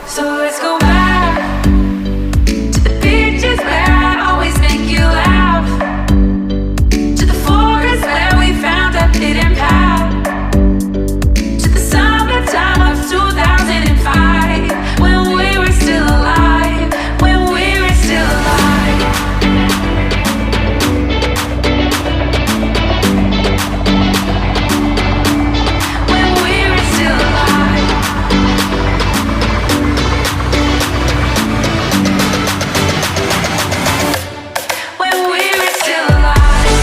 So let's go back to the beaches where I always make you laugh, to the forest where we found a hidden path, to the summertime of 2005, when we were still alive, when we were still alive. When we were still alive. When we were still alive. When we were still alive. When we were still alive.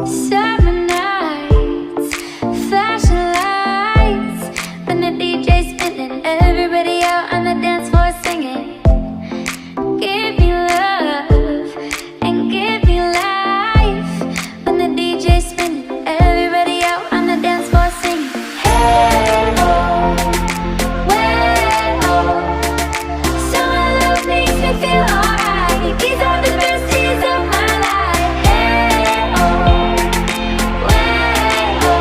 7 nights, flashing lights, when the DJ's spinning, everybody out on the dance floor singing. Give me love and give me life. When the DJ's spinning, everybody out on the dance floor singing. Hey oh, way oh, summer love makes me feel alright. These are the best days of my life. Hey oh, way oh,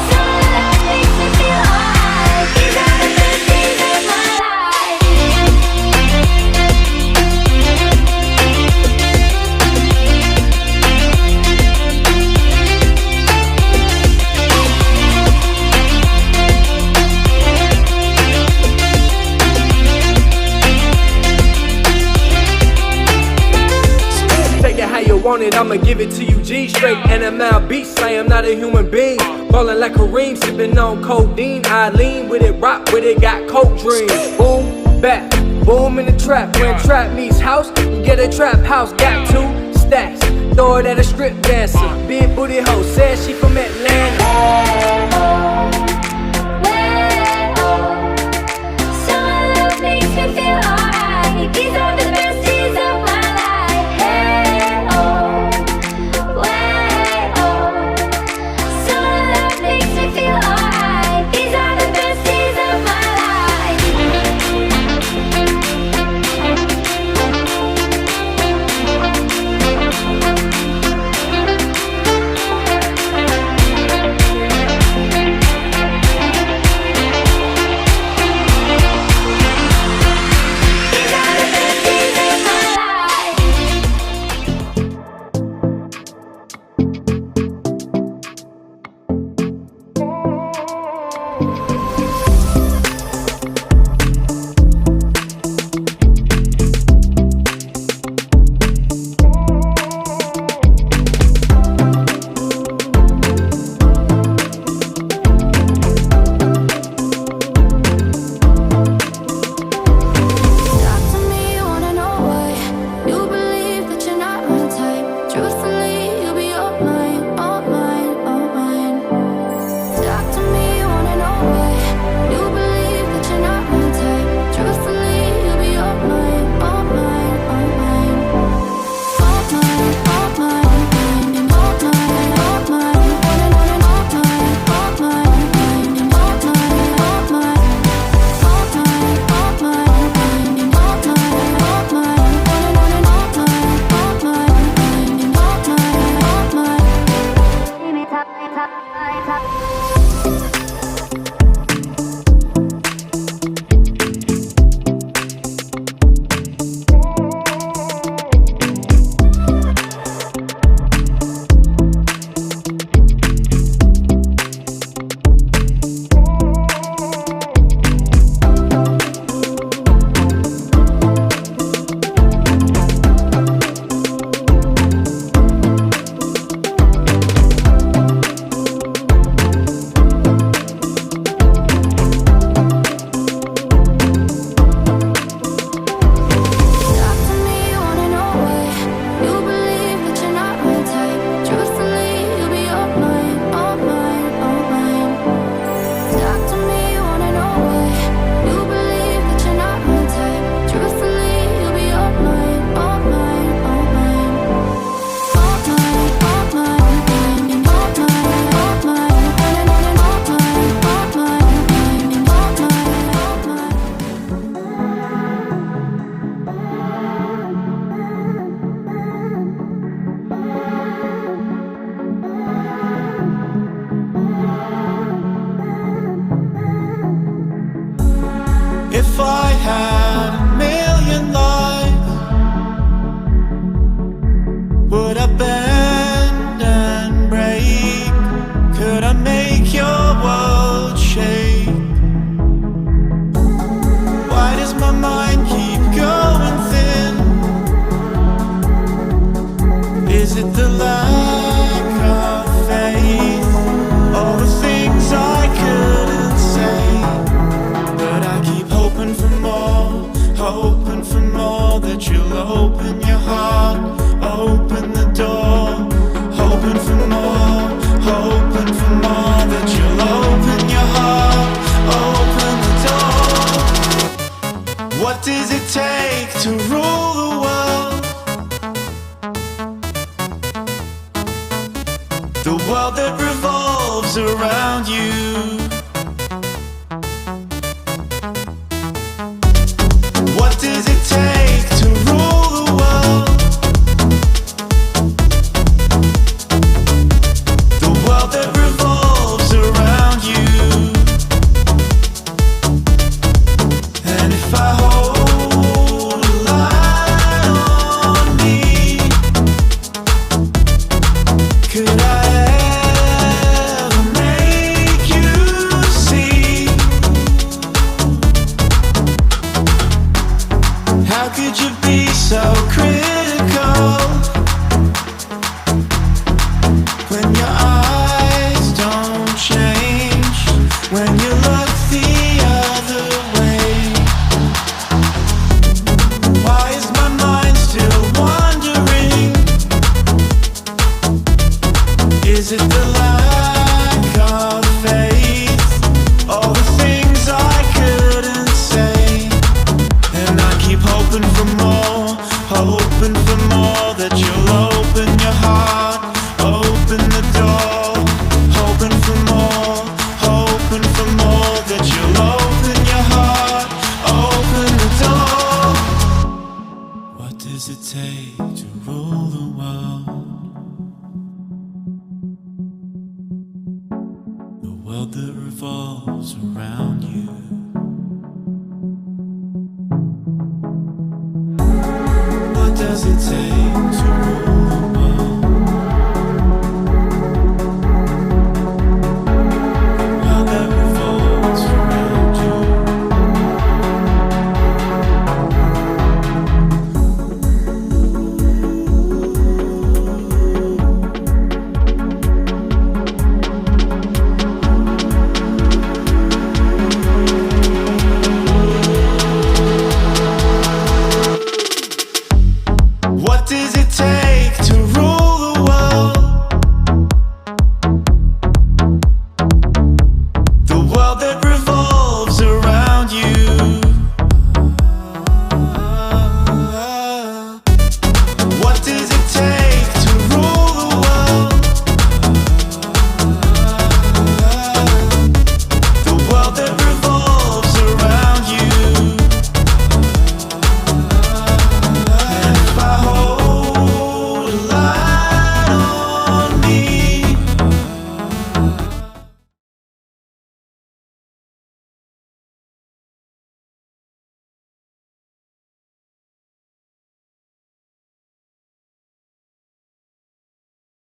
summer love makes me feel alright. These are the best days of my life. Take it how you want it, I'ma give it to you G straight. NML beat slam, not a human being. Ballin' like Kareem, sippin' on codeine. I lean with it, rock with it, got coke dreams. Boom, back, boom in the trap. When trap meets house, you get a trap house. Got 2 stacks, throw it at a strip dancer. Big booty hoe, said she from Atlanta. Summer love makes me feel alright. These are the best days of my life. Hey oh, way oh, summer love makes me feel alright. These are the best days of my life. These are the best days open your heart, open the door, hoping for more, hoping for more. That you'll open your heart, open the door. What does it take to rule the world? The world that revolves around you. What does it take to rule the world? The world that revolves around you. And if I hold a light on me, could I ever make you see? How could you be so critical when your eyes don't change, when you look the other way? Why is my mind still wandering? Is it the lack of faith, all the things I couldn't say? And I keep hoping for more, hoping for more. That you'll open your heart, open the door, hoping for more, hoping for more. That you'll open your heart, open the door. What does it take to rule the world? The world that revolves around you. What does it take to rule the world? The world that revolves around you. What does it take